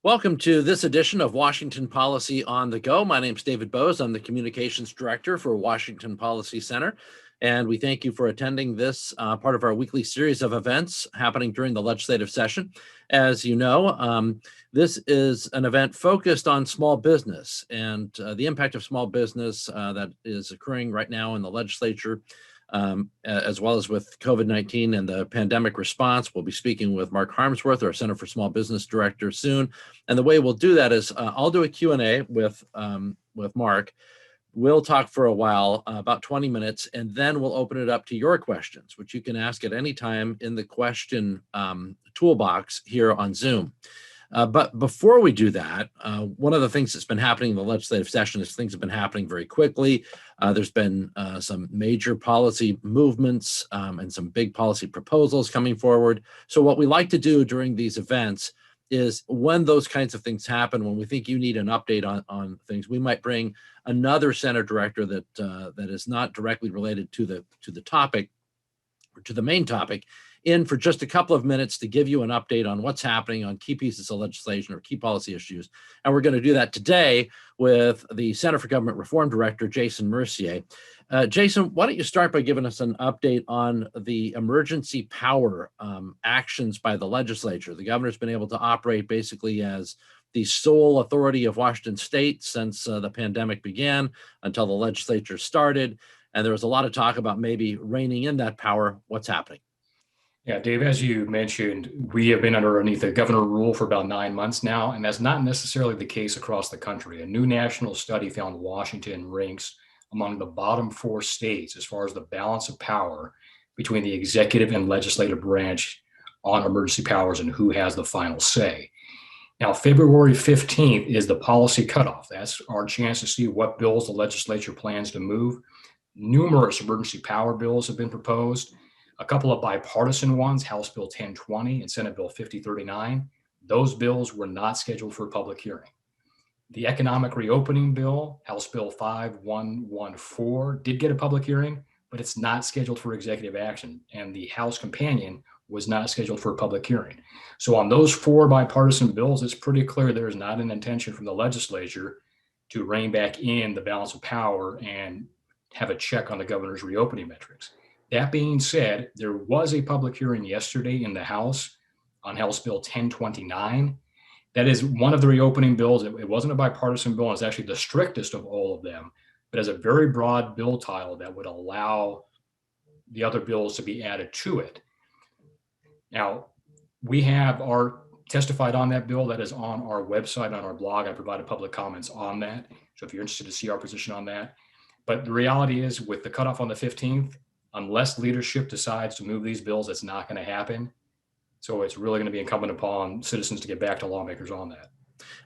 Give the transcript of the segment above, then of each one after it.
Welcome to this edition of Washington Policy on the Go. My name is David Bose. I'm the Communications Director for Washington Policy Center, and we thank you for attending this part of our weekly series of events happening during the legislative session. As you know, this is an event focused on small business and the impact of small business that is occurring right now in the legislature, as well as with COVID-19 and the pandemic response. We'll be speaking with Mark Harmsworth, our Center for Small Business Director, soon. And the way we'll do that is I'll do a Q&A with Mark. We'll talk for a while, about 20 minutes, and then we'll open it up to your questions, which you can ask at any time in the question toolbox here on Zoom. But before we do that, one of the things that's been happening in the legislative session is things have been happening very quickly. There's been some major policy movements and some big policy proposals coming forward. So what we like to do during these events is when those kinds of things happen, when we think you need an update on things, we might bring another center director that is not directly related to the topic or to the main topic in for just a couple of minutes to give you an update on what's happening on key pieces of legislation or key policy issues. And we're going to do that today with the Center for Government Reform Director, Jason Mercier. Jason, why don't you start by giving us an update on the emergency power actions by the legislature? The governor's been able to operate basically as the sole authority of Washington state since the pandemic began until the legislature started. And there was a lot of talk about maybe reining in that power. What's happening? Yeah, Dave, as you mentioned, we have been underneath the governor rule for about 9 months now, and that's not necessarily the case across the country. A new national study found Washington ranks among the bottom 4 states as far as the balance of power between the executive and legislative branch on emergency powers and who has the final say. Now, February 15th is the policy cutoff. That's our chance to see what bills the legislature plans to move. Numerous emergency power bills have been proposed. A couple of bipartisan ones, House Bill 1020 and Senate Bill 5039. Those bills were not scheduled for public hearing. The economic reopening bill, House Bill 5114, did get a public hearing, but it's not scheduled for executive action. And the House companion was not scheduled for a public hearing. So on those 4 bipartisan bills, it's pretty clear there is not an intention from the legislature to rein back in the balance of power and have a check on the governor's reopening metrics. That being said, there was a public hearing yesterday in the House on House Bill 1029. That is one of the reopening bills. It wasn't a bipartisan bill. It's actually the strictest of all of them, but has a very broad bill title that would allow the other bills to be added to it. Now, we have testified on that bill. That is on our website, on our blog. I provided public comments on that. So if you're interested to see our position on that. But the reality is, with the cutoff on the 15th, unless leadership decides to move these bills, it's not going to happen. So it's really going to be incumbent upon citizens to get back to lawmakers on that.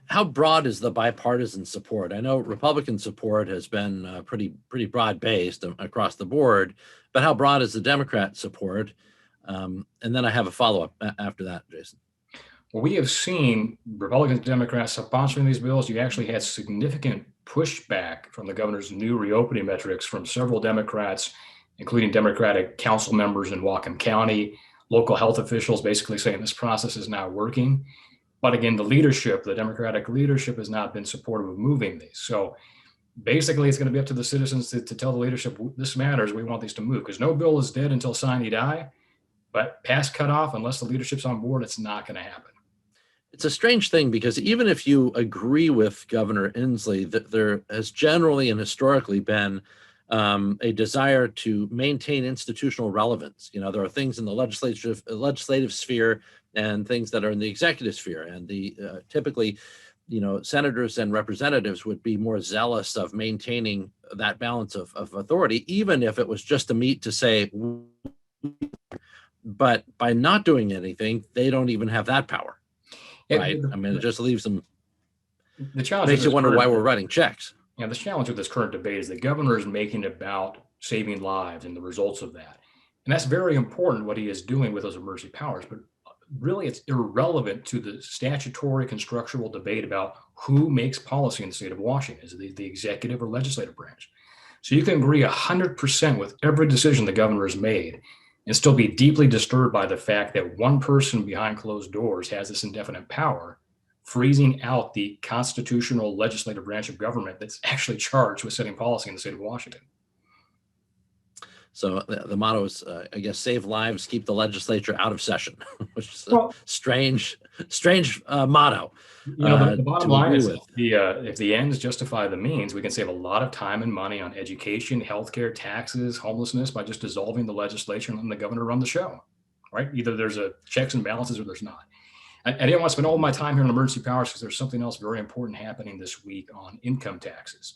How broad is the bipartisan support? I know Republican support has been pretty broad-based across the board, but how broad is the Democrat support? And then I have a follow-up after that, Jason. Well, we have seen Republicans and Democrats sponsoring these bills. You actually had significant pushback from the governor's new reopening metrics from several Democrats, including Democratic council members in Whatcom County, local health officials basically saying this process is not working. But again, the Democratic leadership has not been supportive of moving these. So basically, it's going to be up to the citizens to tell the leadership, this matters, we want these to move, because no bill is dead until sine die. But past cutoff, unless the leadership's on board, it's not going to happen. It's a strange thing because even if you agree with Governor Inslee, that there has generally and historically been a desire to maintain institutional relevance. You know, there are things in the legislative sphere and things that are in the executive sphere, and typically, you know, senators and representatives would be more zealous of maintaining that balance of authority, even if it was just to meet to say. But by not doing anything, they don't even have that power, right? I mean, it just leaves them. The challenge makes you wonder why we're writing checks. Yeah, the challenge with this current debate is the governor is making it about saving lives and the results of that. And that's very important, what he is doing with those emergency powers. But really, it's irrelevant to the statutory constructural debate about who makes policy in the state of Washington. Is it the executive or legislative branch? So you can agree 100% with every decision the governor has made and still be deeply disturbed by the fact that one person behind closed doors has this indefinite power freezing out the constitutional legislative branch of government that's actually charged with setting policy in the state of Washington. So the motto is, I guess, save lives, keep the legislature out of session, which is a Well, strange motto. the bottom to line agree is with. if the ends justify the means, we can save a lot of time and money on education, healthcare, taxes, homelessness by just dissolving the legislature and letting the governor run the show, right? Either there's a checks and balances or there's not. I didn't want to spend all my time here on emergency powers because there's something else very important happening this week on income taxes.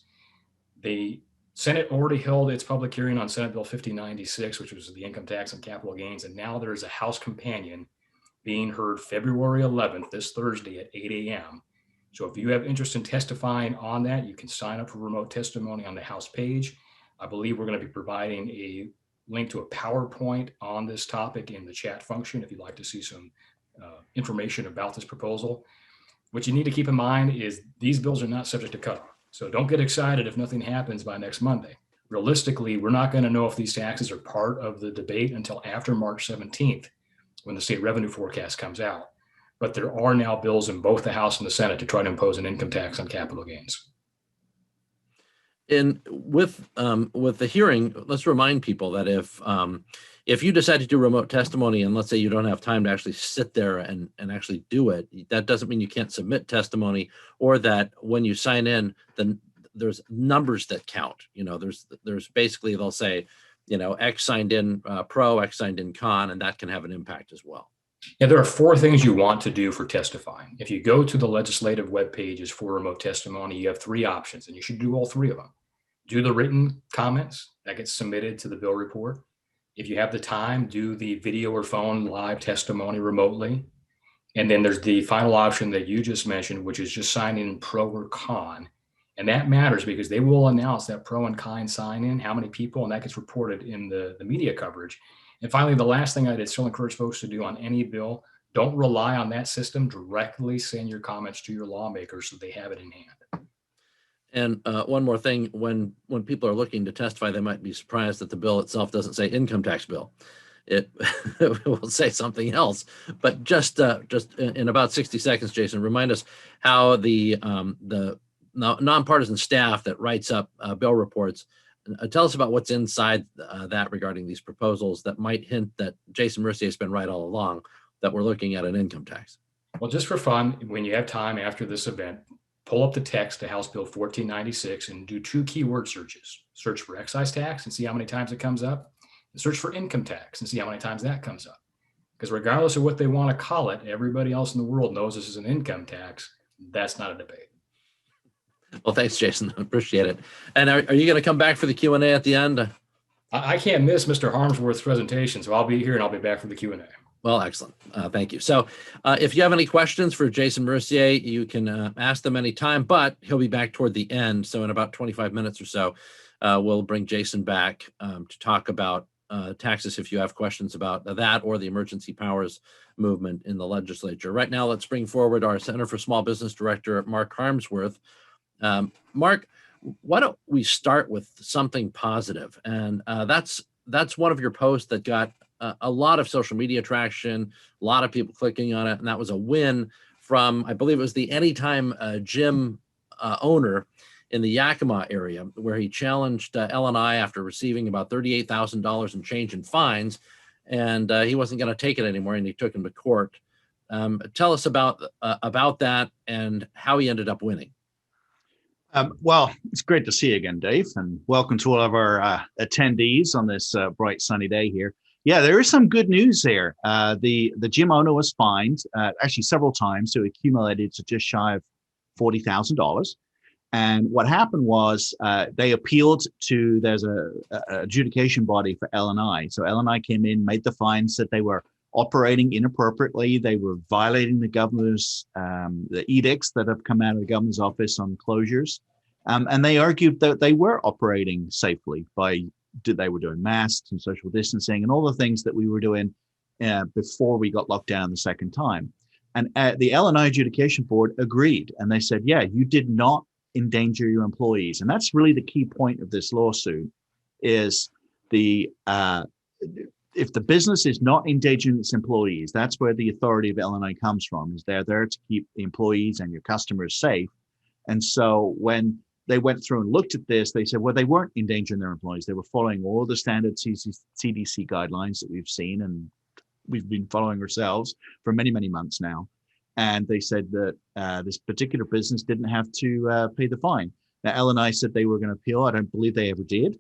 The Senate already held its public hearing on Senate Bill 5096, which was the income tax on capital gains. And now there is a House companion being heard February 11th, this Thursday at 8 a.m. So if you have interest in testifying on that, you can sign up for remote testimony on the House page. I believe we're going to be providing a link to a PowerPoint on this topic in the chat function if you'd like to see some information about this proposal. What you need to keep in mind is these bills are not subject to cutoff. So don't get excited if nothing happens by next Monday. Realistically, we're not going to know if these taxes are part of the debate until after March 17th, when the state revenue forecast comes out. But there are now bills in both the House and the Senate to try to impose an income tax on capital gains. And with the hearing, let's remind people that if you decide to do remote testimony and let's say you don't have time to actually sit there and actually do it, that doesn't mean you can't submit testimony, or that when you sign in, then there's numbers that count. There's basically, they'll say, X signed in pro, X signed in con, and that can have an impact as well. Yeah, there are 4 things you want to do for testifying. If you go to the legislative web pages for remote testimony, you have 3 options, and you should do all 3 of them. Do the written comments that gets submitted to the bill report. If you have the time, do the video or phone live testimony remotely. And then there's the final option that you just mentioned, which is just signing in pro or con. And that matters because they will announce that pro and con sign in, how many people, and that gets reported in the media coverage. And finally, the last thing I'd still encourage folks to do on any bill, don't rely on that system. Directly send your comments to your lawmakers so they have it in hand. And one more thing, when people are looking to testify, they might be surprised that the bill itself doesn't say income tax bill. It will say something else. But just in about 60 seconds, Jason, remind us how the nonpartisan staff that writes up bill reports, tell us about what's inside that regarding these proposals that might hint that Jason Mercier has been right all along, that we're looking at an income tax. Well, just for fun, when you have time after this event, pull up the text to House Bill 1496 and do 2 keyword searches. Search for excise tax and see how many times it comes up, and search for income tax and see how many times that comes up. Because regardless of what they want to call it, everybody else in the world knows this is an income tax. That's not a debate. Well, thanks, Jason. Appreciate it. And are you going to come back for the Q&A at the end? I can't miss Mr. Harmsworth's presentation, so I'll be here and I'll be back for the Q&A. Well, excellent. Thank you. So if you have any questions for Jason Mercier, you can ask them anytime, but he'll be back toward the end. So in about 25 minutes or so, we'll bring Jason back to talk about taxes if you have questions about that or the emergency powers movement in the legislature. Right now, let's bring forward our Center for Small Business Director, Mark Harmsworth. Mark, why don't we start with something positive? And that's one of your posts that got a lot of social media traction, a lot of people clicking on it, and that was a win from, I believe it was the Anytime Gym owner in the Yakima area, where he challenged L&I after receiving about $38,000 in change in fines, and he wasn't going to take it anymore, and he took him to court. Tell us about that and how he ended up winning. Well, it's great to see you again, Dave, and welcome to all of our attendees on this bright sunny day here. Yeah, there is some good news there. The gym owner was fined actually several times, so accumulated to just shy of $40,000. And what happened was they appealed to, there's a adjudication body for L&I. So L&I came in, made the fines that they were operating inappropriately. They were violating the governor's, the edicts that have come out of the governor's office on closures. And they argued that they were operating safely they were doing masks and social distancing and all the things that we were doing before we got locked down the second time. And the L&I Adjudication Board agreed. And they said, yeah, you did not endanger your employees. And that's really the key point of this lawsuit is if the business is not endangering its employees, that's where the authority of Illinois comes from, is they're there to keep the employees and your customers safe. And so when they went through and looked at this, they said, well, they weren't endangering their employees. They were following all the standard CDC guidelines that we've seen and we've been following ourselves for many, many months now. And they said that this particular business didn't have to pay the fine. Now, Illinois said they were going to appeal. I don't believe they ever did.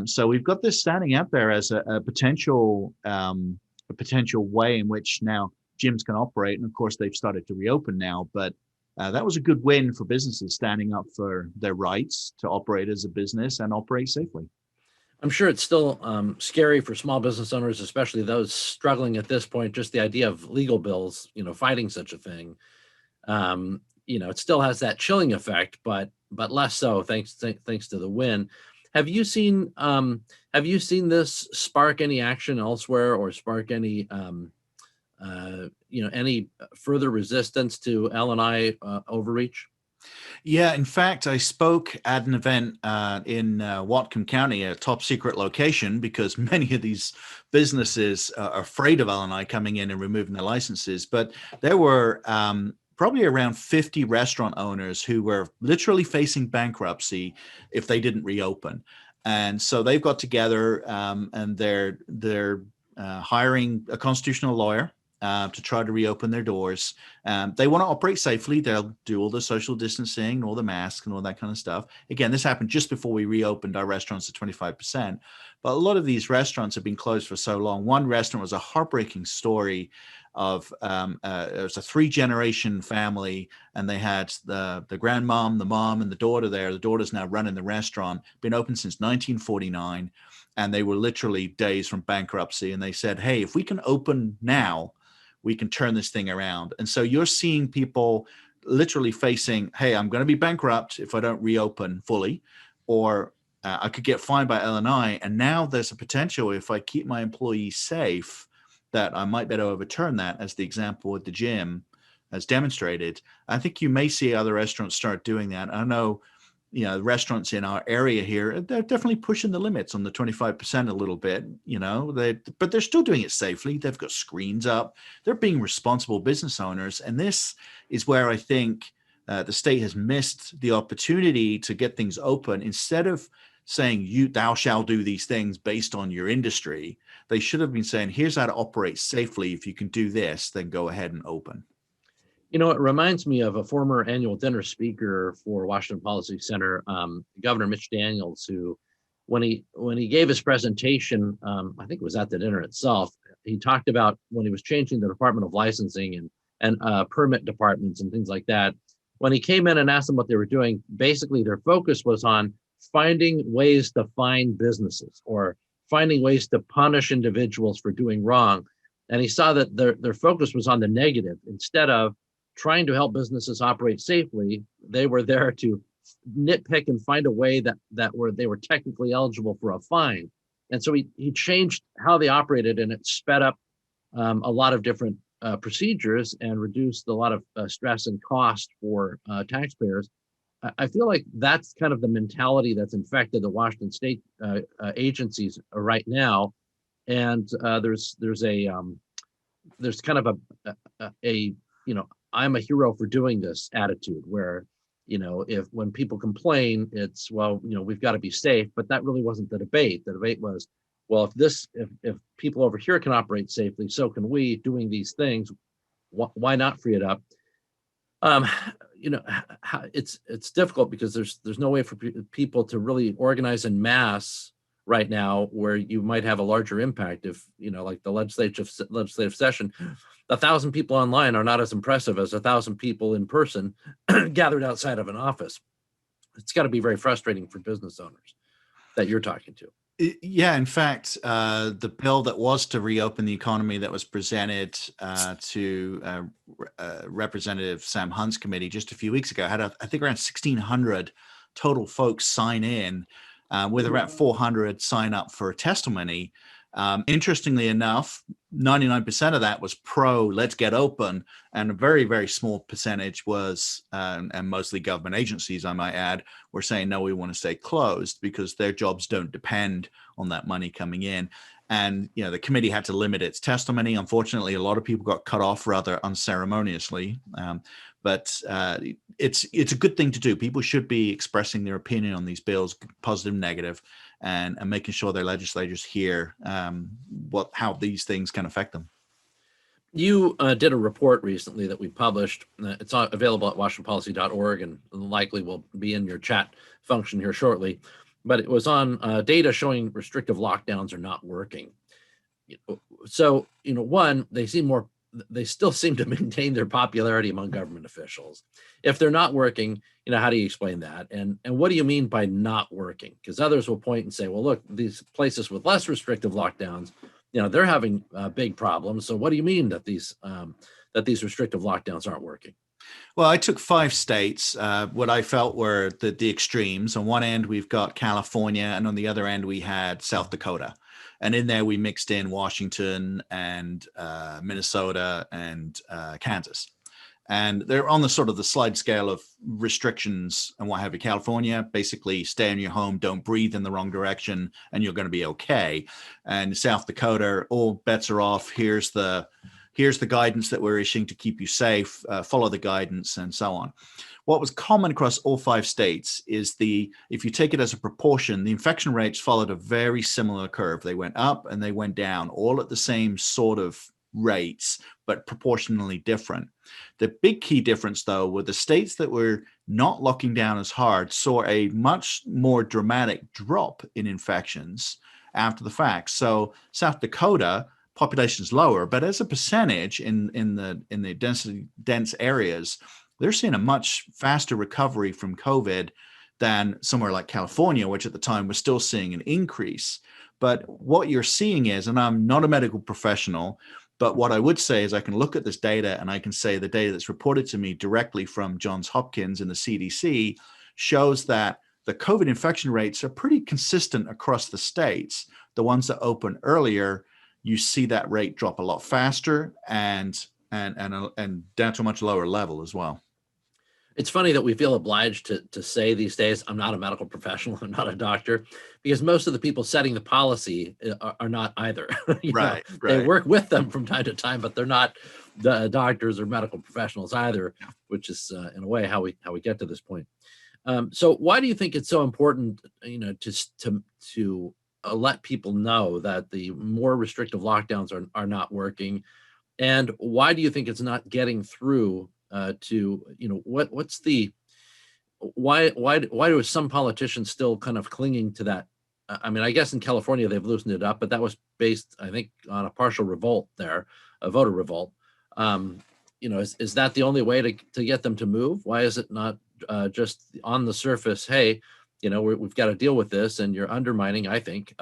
So we've got this standing out there as a potential way in which now gyms can operate. And of course, they've started to reopen now. But that was a good win for businesses standing up for their rights to operate as a business and operate safely. I'm sure it's still scary for small business owners, especially those struggling at this point. Just the idea of legal bills, fighting such a thing, it still has that chilling effect, but less so thanks to the win. Have you seen this spark any action elsewhere, or spark any any further resistance to L&I overreach? Yeah, in fact, I spoke at an event in Whatcom County, a top secret location, because many of these businesses are afraid of L&I coming in and removing their licenses. But there were probably around 50 restaurant owners who were literally facing bankruptcy if they didn't reopen. And so they've got together and they're hiring a constitutional lawyer to try to reopen their doors. They want to operate safely. They'll do all the social distancing, all the masks and all that kind of stuff. Again, this happened just before we reopened our restaurants to 25%. But a lot of these restaurants have been closed for so long. One restaurant was a heartbreaking story of it was a 3-generation family, and they had the grandmom, the mom, and the daughter there. The daughter's now running the restaurant, been open since 1949, and they were literally days from bankruptcy. And they said, hey, if we can open now, we can turn this thing around. And so you're seeing people literally facing, hey, I'm going to be bankrupt if I don't reopen fully, or I could get fined by L&I. And now there's a potential, if I keep my employees safe, that I might better overturn that, as the example with the gym has demonstrated. I think you may see other restaurants start doing that. I know, restaurants in our area here, they're definitely pushing the limits on the 25% a little bit, but they're still doing it safely. They've got screens up. They're being responsible business owners. And this is where I think the state has missed the opportunity to get things open. Instead of saying thou shall do these things based on your industry, they should have been saying, here's how to operate safely. If you can do this, then go ahead and open. It reminds me of a former annual dinner speaker for Washington Policy Center, Governor Mitch Daniels, who, when he gave his presentation, I think it was at the dinner itself, he talked about when he was changing the Department of Licensing and permit departments and things like that. When he came in and asked them what they were doing, basically their focus was on finding ways to fine businesses or finding ways to punish individuals for doing wrong. And he saw that their focus was on the negative. Instead of trying to help businesses operate safely, they were there to nitpick and find a way that they were technically eligible for a fine. And so he changed how they operated, and it sped up a lot of different procedures and reduced a lot of stress and cost for taxpayers. I feel like that's kind of the mentality that's infected the Washington state agencies right now. And there's kind of a I'm a hero for doing this attitude where, when people complain, it's, well, we've got to be safe, but that really wasn't the debate. The debate was, well, if people over here can operate safely, so can we doing these things. Why not free it up? It's difficult because there's no way for people to really organize en masse right now where you might have a larger impact. If like the legislative session, 1,000 people online are not as impressive as 1,000 people in person gathered outside of an office. It's got to be very frustrating for business owners that you're talking to. Yeah, in fact, the bill that was to reopen the economy that was presented to Representative Sam Hunt's committee just a few weeks ago had, I think, around 1,600 total folks sign in, with around 400 sign up for a testimony. Interestingly enough, 99% of that was pro let's get open, and a very, very small percentage was, and mostly government agencies, I might add, were saying, no, we want to stay closed because their jobs don't depend on that money coming in. And, the committee had to limit its testimony. Unfortunately, a lot of people got cut off rather unceremoniously. But it's a good thing to do. People should be expressing their opinion on these bills, positive, negative, and making sure their legislators hear how these things can affect them. You did a report recently that we published. It's available at washingtonpolicy.org and likely will be in your chat function here shortly. But it was on data showing restrictive lockdowns are not working. So, one, they still seem to maintain their popularity among government officials. If they're not working, how do you explain that? And what do you mean by not working? Because others will point and say, well, look, these places with less restrictive lockdowns, they're having big problems. So what do you mean that these restrictive lockdowns aren't working? Well, I took 5 states, what I felt were the extremes. On one end, we've got California, and on the other end, we had South Dakota. And in there, we mixed in Washington and Minnesota and Kansas. And they're on the sort of the slide scale of restrictions and what have you. California, basically stay in your home, don't breathe in the wrong direction, and you're going to be okay. And South Dakota, all bets are off. Here's the guidance that we're issuing to keep you safe, follow the guidance, and so on. What was common across all 5 states is if you take it as a proportion, the infection rates followed a very similar curve. They went up and they went down, all at the same sort of rates, but proportionally different. The big key difference, though, were the states that were not locking down as hard saw a much more dramatic drop in infections after the fact. So South Dakota, population's lower, but as a percentage in the dense areas, they're seeing a much faster recovery from COVID than somewhere like California, which at the time was still seeing an increase. But what you're seeing is, and I'm not a medical professional, but what I would say is I can look at this data and I can say the data that's reported to me directly from Johns Hopkins and the CDC shows that the COVID infection rates are pretty consistent across the states. The ones that open earlier, you see that rate drop a lot faster and down to a much lower level as well. It's funny that we feel obliged to say these days, I'm not a medical professional, I'm not a doctor, because most of the people setting the policy are not either. Right. They work with them from time to time, but they're not the doctors or medical professionals either, which is in a way how we get to this point. So why do you think it's so important, to let people know that the more restrictive lockdowns are not working? And why do you think it's not getting through why do some politicians still kind of clinging to that? I mean, I guess in California they've loosened it up, but that was based, I think, on a partial revolt there, a voter revolt. Is that the only way to get them to move? Why is it not just on the surface? Hey, we've got to deal with this, and you're undermining, I think,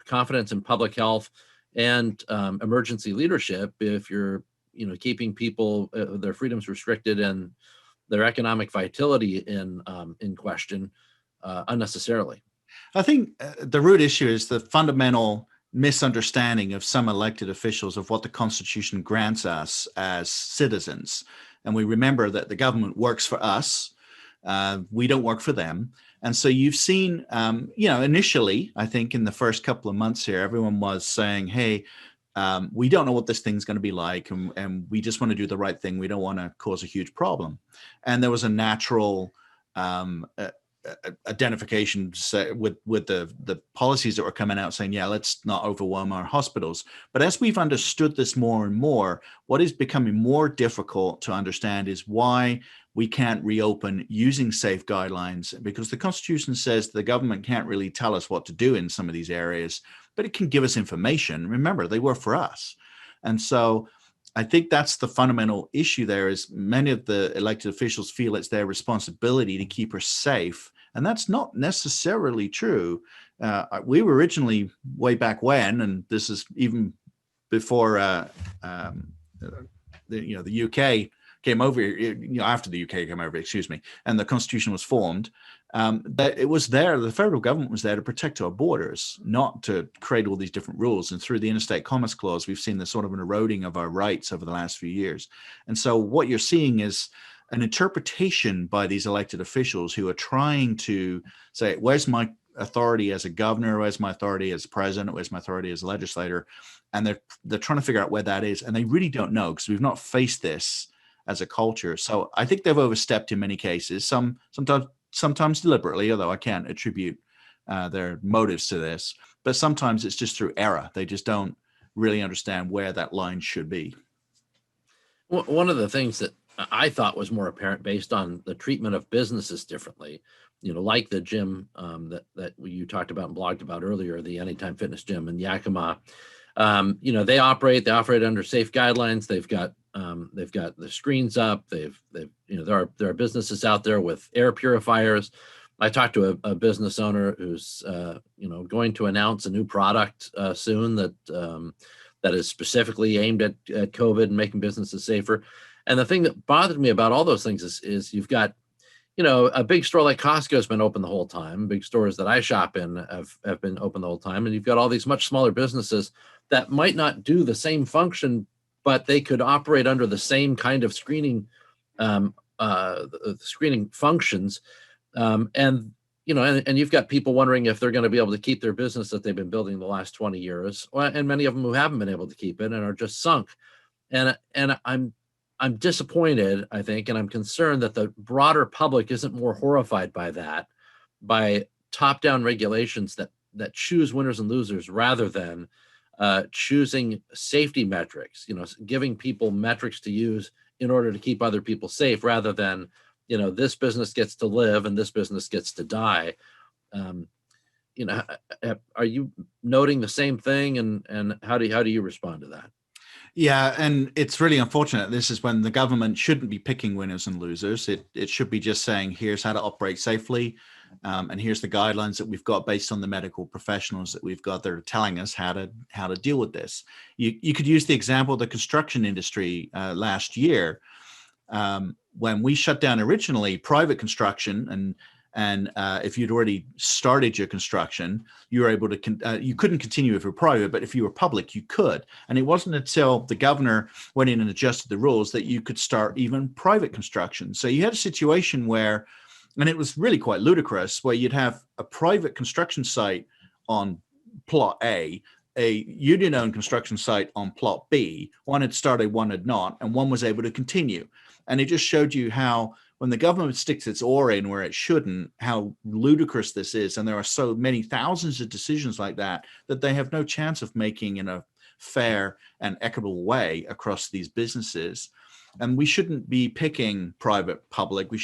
confidence in public health and emergency leadership if you're keeping people their freedoms restricted and their economic vitality in question unnecessarily. I think the root issue is the fundamental misunderstanding of some elected officials of what the Constitution grants us as citizens. And we remember that the government works for us. We don't work for them. And so you've seen, initially, I think in the first couple of months here, everyone was saying, hey, we don't know what this thing's going to be like, and we just want to do the right thing. We don't want to cause a huge problem. And there was a natural identification with the policies that were coming out saying, yeah, let's not overwhelm our hospitals. But as we've understood this more and more, what is becoming more difficult to understand is why we can't reopen using safe guidelines, because the Constitution says the government can't really tell us what to do in some of these areas, but it can give us information. Remember, they work for us. And so I think that's the fundamental issue there, is many of the elected officials feel it's their responsibility to keep us safe. And that's not necessarily true. We were originally, way back when, and this is even before the UK came over, after the UK came over, and the Constitution was formed, that it was there, the federal government was there to protect our borders, not to create all these different rules. And through the Interstate Commerce Clause, we've seen this sort of an eroding of our rights over the last few years. And so what you're seeing is an interpretation by these elected officials who are trying to say, where's my authority as a governor? Where's my authority as president? Where's my authority as a legislator? And they're trying to figure out where that is. And they really don't know, because we've not faced this as a culture. So I think they've overstepped in many cases, sometimes deliberately, although I can't attribute their motives to this, but sometimes it's just through error. They just don't really understand where that line should be. One of the things that I thought was more apparent based on the treatment of businesses differently, like the gym that you talked about and blogged about earlier, the Anytime Fitness Gym in Yakima. They operate under safe guidelines. They've got the screens up. There are businesses out there with air purifiers. I talked to a business owner who's going to announce a new product soon that is specifically aimed at COVID and making businesses safer. And the thing that bothered me about all those things is you've got, a big store like Costco has been open the whole time. Big stores that I shop in have been open the whole time. And you've got all these much smaller businesses that might not do the same function, but they could operate under the same kind of screening functions. And you've got people wondering if they're going to be able to keep their business that they've been building the last 20 years, and many of them who haven't been able to keep it and are just sunk. And I'm disappointed, I think, and I'm concerned that the broader public isn't more horrified by that, by top-down regulations that choose winners and losers rather than choosing safety metrics, giving people metrics to use in order to keep other people safe rather than, this business gets to live and this business gets to die. Are you noting the same thing, and how do you respond to that? Yeah, and it's really unfortunate. This is when the government shouldn't be picking winners and losers. It should be just saying, here's how to operate safely, and here's the guidelines that we've got based on the medical professionals that we've got that are telling us how to deal with this. You could use the example of the construction industry last year. When we shut down originally, private construction, and if you'd already started your construction, you were able to, you couldn't continue if you were private, but if you were public, you could. And it wasn't until the governor went in and adjusted the rules that you could start even private construction. So you had a situation where, and it was really quite ludicrous, where you'd have a private construction site on plot A union-owned construction site on plot B. One had started, one had not, and one was able to continue. And it just showed you how, when the government sticks its oar in where it shouldn't, how ludicrous this is. And there are so many thousands of decisions like that they have no chance of making in a fair and equitable way across these businesses. And we shouldn't be picking private, public. We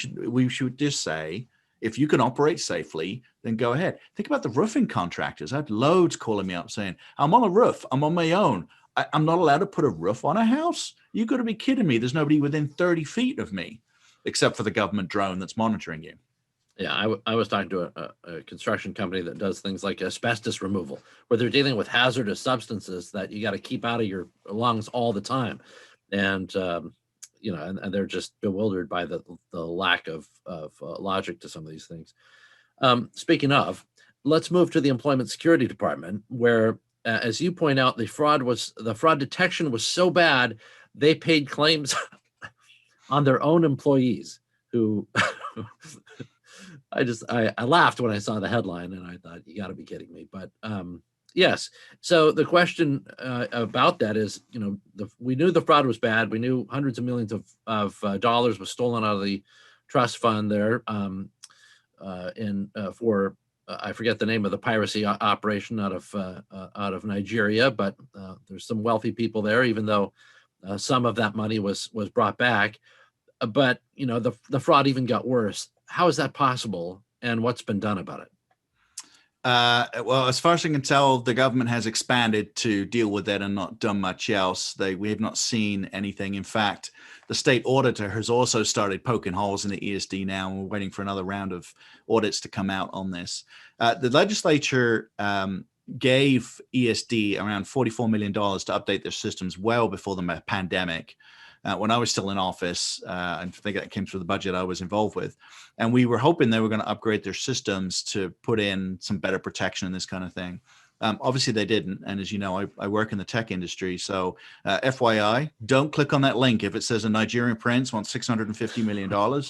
should just say, if you can operate safely, then go ahead. Think about the roofing contractors. I had loads calling me up saying, I'm on a roof, I'm on my own. I'm not allowed to put a roof on a house. You've got to be kidding me. There's nobody within 30 feet of me, except for the government drone that's monitoring you. Yeah, I was talking to a construction company that does things like asbestos removal, where they're dealing with hazardous substances that you got to keep out of your lungs all the time. And, and they're just bewildered by the lack of logic to some of these things. Speaking of, let's move to the Employment Security Department, where, as you point out, the fraud detection was so bad, they paid claims on their own employees who I laughed when I saw the headline and I thought, you got to be kidding me. But yes. So the question about that is, we knew the fraud was bad. We knew hundreds of millions of dollars was stolen out of the trust fund there for I forget the name of the piracy operation out of Nigeria, but there's some wealthy people there, even though some of that money was brought back. But the fraud even got worse. How is that possible, and what's been done about it? Well, as far as I can tell, the government has expanded to deal with that and not done much else. We have not seen anything. In fact, the state auditor has also started poking holes in the ESD now, and we're waiting for another round of audits to come out on this. The legislature gave ESD around $44 million to update their systems well before the pandemic. When I was still in office, I think that came through the budget I was involved with. And we were hoping they were going to upgrade their systems to put in some better protection and this kind of thing. Obviously, they didn't. And as you know, I work in the tech industry. So FYI, don't click on that link if it says a Nigerian prince wants $650 million.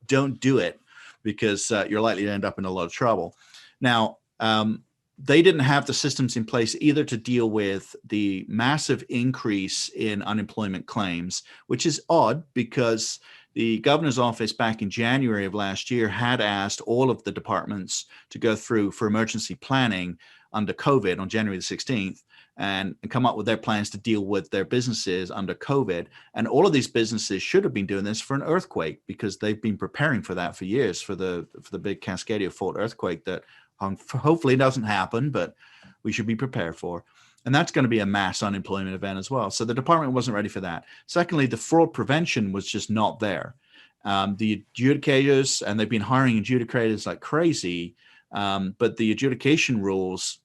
Don't do it, because you're likely to end up in a lot of trouble. Now, they didn't have the systems in place either to deal with the massive increase in unemployment claims, which is odd because the governor's office back in January of last year had asked all of the departments to go through for emergency planning under COVID on January the 16th and come up with their plans to deal with their businesses under COVID. And all of these businesses should have been doing this for an earthquake because they've been preparing for that for years, for the big Cascadia Fault earthquake that hopefully doesn't happen, but we should be prepared for. And that's going to be a mass unemployment event as well. So the department wasn't ready for that. Secondly, the fraud prevention was just not there. The adjudicators, and they've been hiring adjudicators like crazy, but the adjudication rules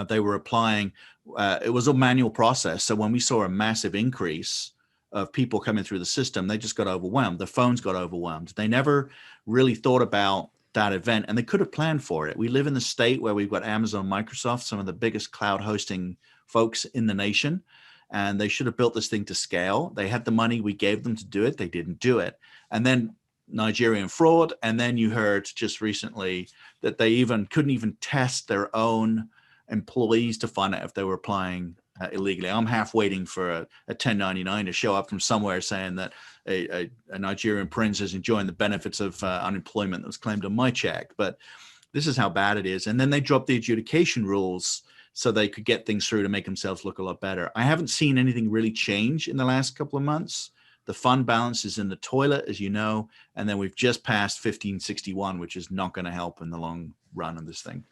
they were applying, it was a manual process. So when we saw a massive increase of people coming through the system, they just got overwhelmed. Their phones got overwhelmed. They never really thought about that event, and they could have planned for it. We live in the state where we've got Amazon, Microsoft, some of the biggest cloud hosting folks in the nation, and they should have built this thing to scale. They had the money, we gave them to do it. They didn't do it. And then Nigerian fraud. And then you heard just recently that they couldn't even test their own employees to find out if they were applying illegally. I'm half waiting for a 1099 to show up from somewhere saying that a Nigerian prince is enjoying the benefits of unemployment that was claimed on my check. But this is how bad it is. And then they dropped the adjudication rules so they could get things through to make themselves look a lot better. I haven't seen anything really change in the last couple of months. The fund balance is in the toilet, as you know, and then we've just passed 1561, which is not going to help in the long run of this thing.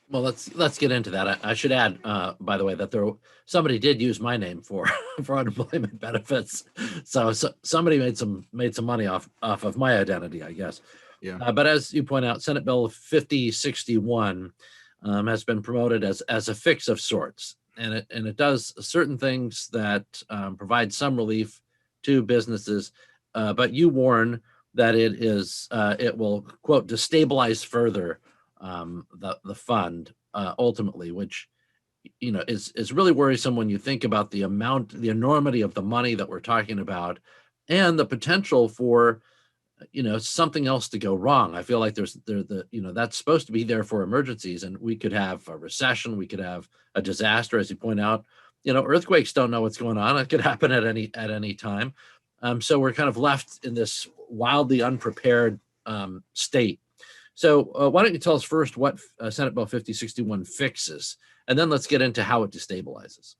Well, let's get into that. I should add, by the way, that somebody did use my name for unemployment benefits, so somebody made some money off of my identity, I guess. Yeah. But as you point out, Senate Bill 5061 has been promoted as a fix of sorts, and it does certain things that provide some relief to businesses, but you warn that it will, quote, destabilize further the fund ultimately, which is really worrisome when you think about the enormity of the money that we're talking about, and the potential for something else to go wrong. I feel like that's supposed to be there for emergencies, and we could have a recession, we could have a disaster, as you point out. Earthquakes don't know what's going on; it could happen at any time. So we're kind of left in this wildly unprepared state. So why don't you tell us first what Senate Bill 5061 fixes, and then let's get into how it destabilizes.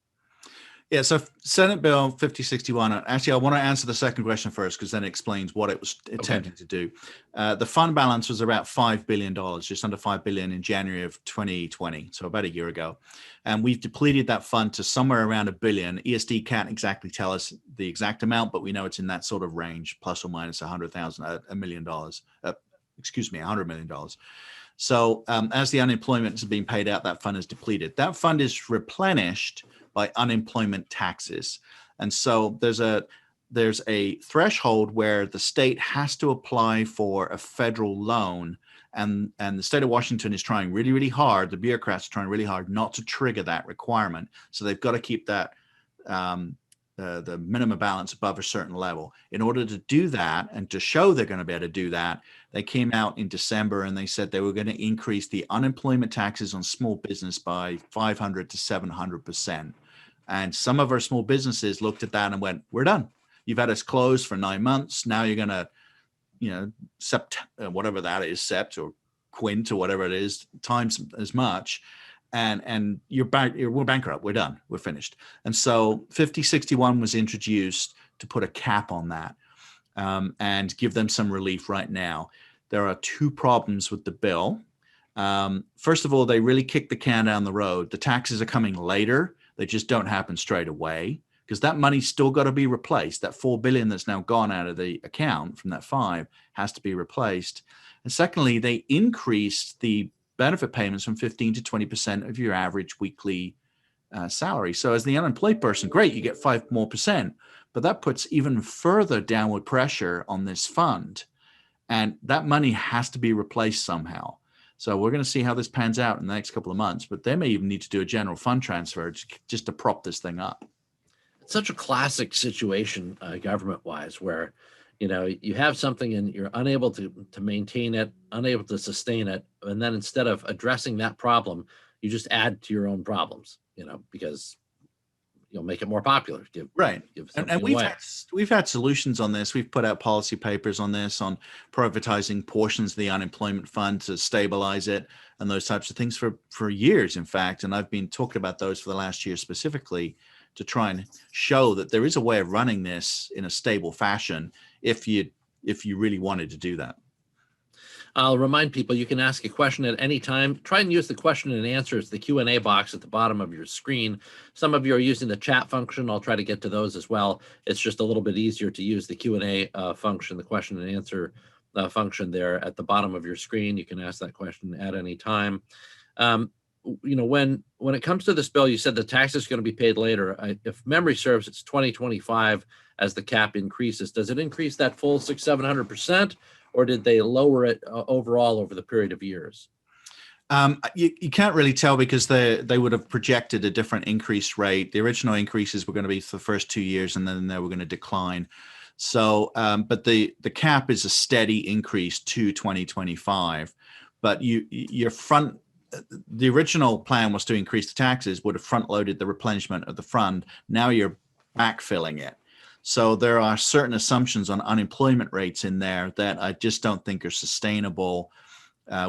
Yeah, so Senate Bill 5061, actually, I want to answer the second question first, because then it explains what it was attempting to do. The fund balance was about $5 billion, just under $5 billion in January of 2020, so about a year ago. And we've depleted that fund to somewhere around $1 billion. ESD can't exactly tell us the exact amount, but we know it's in that sort of range, plus or minus $100 million. $100 million. So as the unemployment is being paid out, that fund is depleted. That fund is replenished by unemployment taxes. And so there's a threshold where the state has to apply for a federal loan. And the state of Washington is trying really, really hard. The bureaucrats are trying really hard not to trigger that requirement. So they've got to keep that the minimum balance above a certain level. In order to do that, and to show they're going to be able to do that, they came out in December and they said they were going to increase the unemployment taxes on small business by 500 to 700%. And some of our small businesses looked at that and went, "We're done. You've had us closed for 9 months. Now you're going to, whatever that is, sept or quint or whatever it is, times as much. And we're bankrupt. We're done. We're finished." And so 5061 was introduced to put a cap on that and give them some relief right now. There are two problems with the bill. First of all, they really kicked the can down the road. The taxes are coming later. They just don't happen straight away, because that money's still got to be replaced. That $4 billion that's now gone out of the account from that 5 has to be replaced. And secondly, they increased the benefit payments from 15 to 20% of your average weekly salary. So as the unemployed person, great, you get 5% more, but that puts even further downward pressure on this fund. And that money has to be replaced somehow. So we're going to see how this pans out in the next couple of months, but they may even need to do a general fund transfer just to prop this thing up. It's such a classic situation government-wise, where you have something and you're unable to maintain it, unable to sustain it, and then instead of addressing that problem, you just add to your own problems, because you'll make it more popular. Give something And away. we've had solutions on this. We've put out policy papers on this, on privatizing portions of the unemployment fund to stabilize it and those types of things for years, in fact. And I've been talking about those for the last year specifically to try and show that there is a way of running this in a stable fashion if you really wanted to do that. I'll remind people you can ask a question at any time. Try and use the question and answer as the Q&A box at the bottom of your screen. Some of you are using the chat function. I'll try to get to those as well. It's just a little bit easier to use the Q&A function, the question and answer function there at the bottom of your screen. You can ask that question at any time. When it comes to this bill, you said the tax is going to be paid later. If memory serves, it's 2025 as the cap increases. Does it increase that full 700%? Or did they lower it overall over the period of years? You can't really tell because they would have projected a different increase rate. The original increases were going to be for the first 2 years, and then they were going to decline. So, but the cap is a steady increase to 2025. But the original plan was to increase the taxes, would have front loaded the replenishment of the fund. Now you're backfilling it. So there are certain assumptions on unemployment rates in there that I just don't think are sustainable.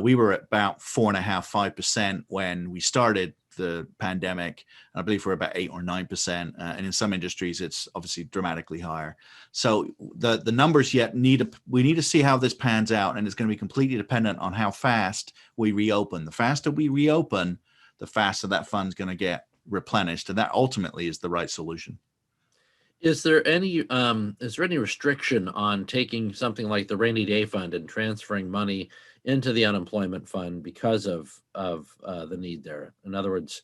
We were at about 4.5%, 5% when we started the pandemic. I believe we're about 8 or 9%. And in some industries, it's obviously dramatically higher. So the numbers we need to see how this pans out. And it's going to be completely dependent on how fast we reopen. The faster we reopen, the faster that fund's going to get replenished. And that ultimately is the right solution. Is there any restriction on taking something like the rainy day fund and transferring money into the unemployment fund because of the need there? In other words,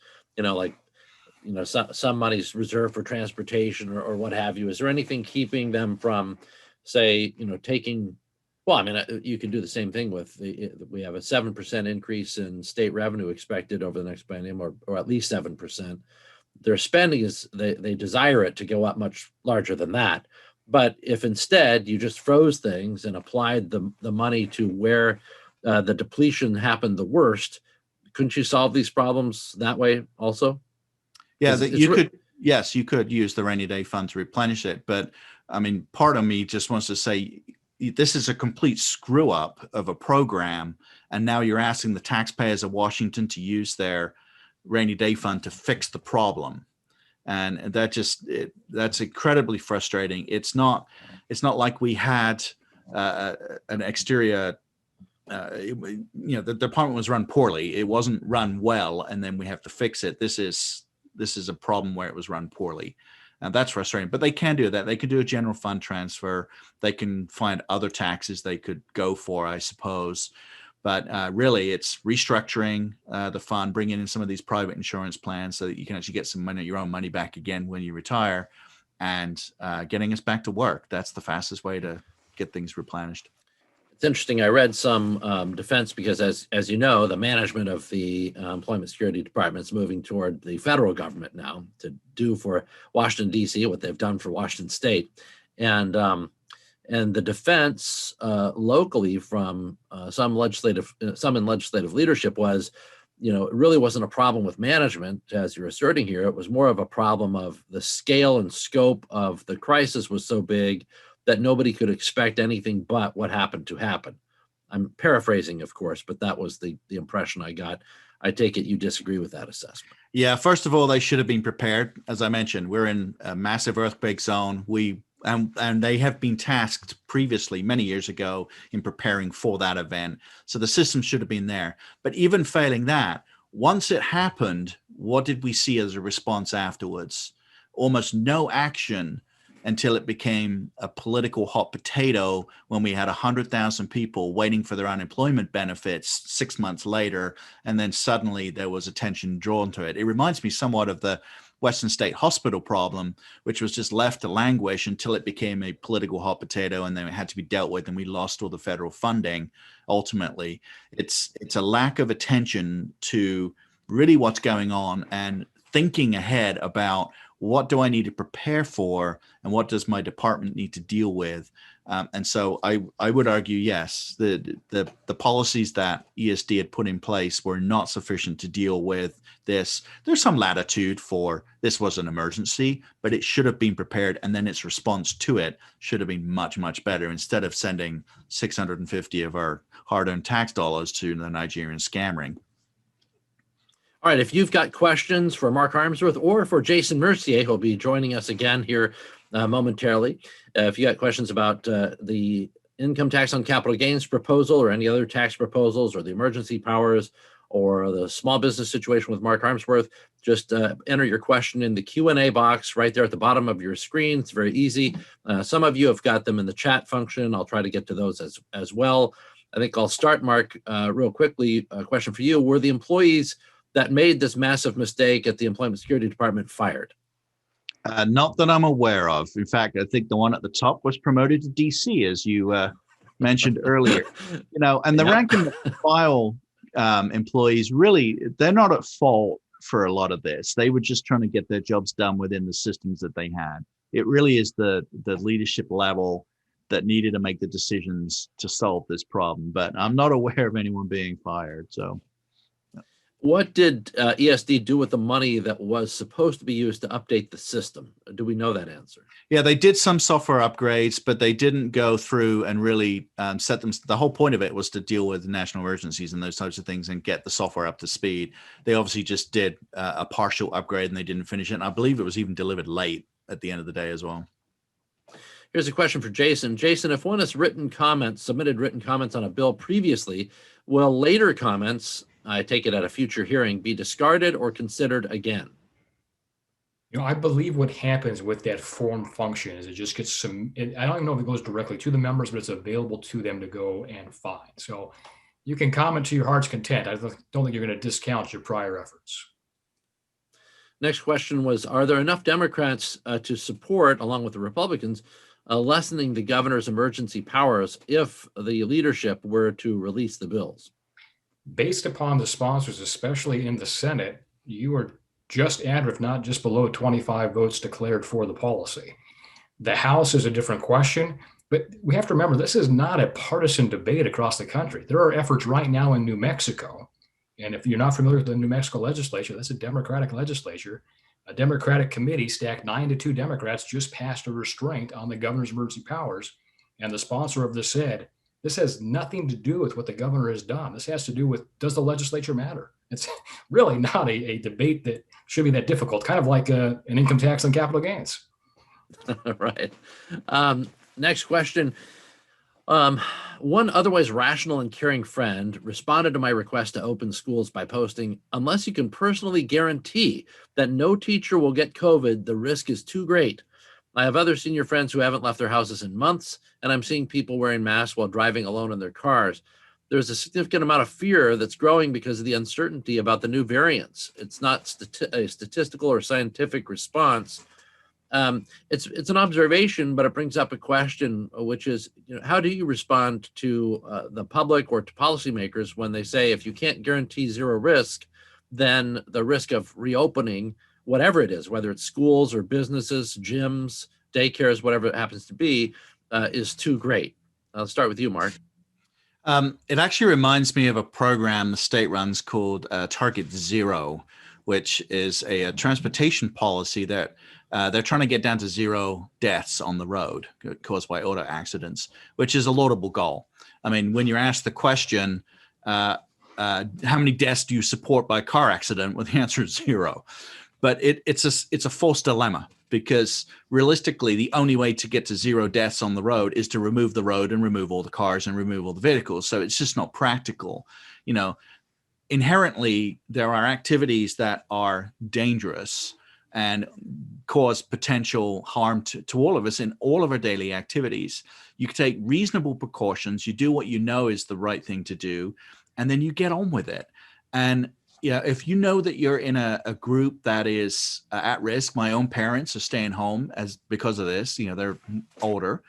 some money's reserved for transportation or what have you. Is there anything keeping them from, say, taking? Well, I mean, you can do the same thing with we have a 7% increase in state revenue expected over the next biennium, or at least 7%. Their spending is they desire it to go up much larger than that. But if instead you just froze things and applied the money to where the depletion happened the worst, couldn't you solve these problems that way also? Yeah, yes, you could use the rainy day fund to replenish it. But I mean, part of me just wants to say this is a complete screw up of a program. And now you're asking the taxpayers of Washington to use their rainy day fund to fix the problem. And that's incredibly frustrating. It's not like we had an exterior, the department was run poorly. It wasn't run well, and then we have to fix it. This is a problem where it was run poorly. And that's frustrating, but they can do that. They could do a general fund transfer. They can find other taxes they could go for, I suppose. But really, it's restructuring the fund, bringing in some of these private insurance plans so that you can actually get some money, your own money back again when you retire, and getting us back to work. That's the fastest way to get things replenished. It's interesting. I read some defense because, as you know, the management of the Employment Security Department is moving toward the federal government now to do for Washington, D.C., what they've done for Washington State. And the defense locally from some in legislative leadership was, it really wasn't a problem with management, as you're asserting here. It was more of a problem of the scale and scope of the crisis was so big that nobody could expect anything but what happened to happen. I'm paraphrasing, of course, but that was the impression I got. I take it you disagree with that assessment. Yeah, first of all, they should have been prepared. As I mentioned, we're in a massive earthquake zone. And they have been tasked previously, many years ago, in preparing for that event. So the system should have been there. But even failing that, once it happened, what did we see as a response afterwards? Almost no action until it became a political hot potato when we had 100,000 people waiting for their unemployment benefits 6 months later. And then suddenly there was attention drawn to it. It reminds me somewhat of the Western State Hospital problem, which was just left to languish until it became a political hot potato, and then it had to be dealt with, and we lost all the federal funding. Ultimately, it's a lack of attention to really what's going on and thinking ahead about what do I need to prepare for, and what does my department need to deal with? And so I would argue, yes, the policies that ESD had put in place were not sufficient to deal with this. There's some latitude for this was an emergency, but it should have been prepared, and then its response to it should have been much, much better, instead of sending 650 of our hard-earned tax dollars to the Nigerian scam ring. All right, if you've got questions for Mark Harmsworth or for Jason Mercier, who'll be joining us again here momentarily, if you got questions about the income tax on capital gains proposal or any other tax proposals or the emergency powers or the small business situation with Mark Harmsworth, just enter your question in the Q&A box right there at the bottom of your screen. It's very easy. Some of you have got them in the chat function. I'll try to get to those as well. I think I'll start, Mark, real quickly. A question for you. Were the employees that made this massive mistake at the Employment Security Department fired? Not that I'm aware of. In fact, I think the one at the top was promoted to DC, as you mentioned earlier. And the rank and file employees, really, they're not at fault for a lot of this. They were just trying to get their jobs done within the systems that they had. It really is the leadership level that needed to make the decisions to solve this problem. But I'm not aware of anyone being fired. So. What did ESD do with the money that was supposed to be used to update the system? Do we know that answer? Yeah, they did some software upgrades, but they didn't go through and really set them. The whole point of it was to deal with national emergencies and those types of things and get the software up to speed. They obviously just did a partial upgrade and they didn't finish it. And I believe it was even delivered late at the end of the day as well. Here's a question for Jason. Jason, if one has submitted written comments on a bill previously, will later comments, I take it at a future hearing, be discarded or considered again? I believe what happens with that form function is it just gets I don't even know if it goes directly to the members, but it's available to them to go and find. So you can comment to your heart's content. I don't think you're going to discount your prior efforts. Next question was, are there enough Democrats to support, along with the Republicans, lessening the governor's emergency powers if the leadership were to release the bills? Based upon the sponsors, especially in the Senate, you are just at, if not just below, 25 votes declared for the policy. The House is a different question, but we have to remember this is not a partisan debate across the country. There are efforts right now in New Mexico. And if you're not familiar with the New Mexico legislature, that's a Democratic legislature. A Democratic committee stacked 9-2 Democrats just passed a restraint on the governor's emergency powers. And the sponsor of this said, this has nothing to do with what the governor has done. This has to do with, does the legislature matter? It's really not a debate that should be that difficult, kind of like an income tax on capital gains. Right. Next question. One otherwise rational and caring friend responded to my request to open schools by posting, unless you can personally guarantee that no teacher will get COVID, the risk is too great. I have other senior friends who haven't left their houses in months, and I'm seeing people wearing masks while driving alone in their cars. There's a significant amount of fear that's growing because of the uncertainty about the new variants. It's not a statistical or scientific response. It's an observation, but it brings up a question, which is, how do you respond to the public or to policymakers when they say, if you can't guarantee zero risk, then the risk of reopening, whatever it is, whether it's schools or businesses, gyms, daycares, whatever it happens to be, is too great? I'll start with you, Mark. It actually reminds me of a program the state runs called Target Zero, which is a transportation policy that they're trying to get down to zero deaths on the road caused by auto accidents, which is a laudable goal. I mean, when you're asked the question, how many deaths do you support by car accident? Well, the answer is zero. But it's a false dilemma, because realistically, the only way to get to zero deaths on the road is to remove the road and remove all the cars and remove all the vehicles. So it's just not practical. Inherently, there are activities that are dangerous and cause potential harm to all of us in all of our daily activities. You can take reasonable precautions. You do what you know is the right thing to do, and then you get on with it. And if you know that you're in a group that is at risk, my own parents are staying home because of this, they're older,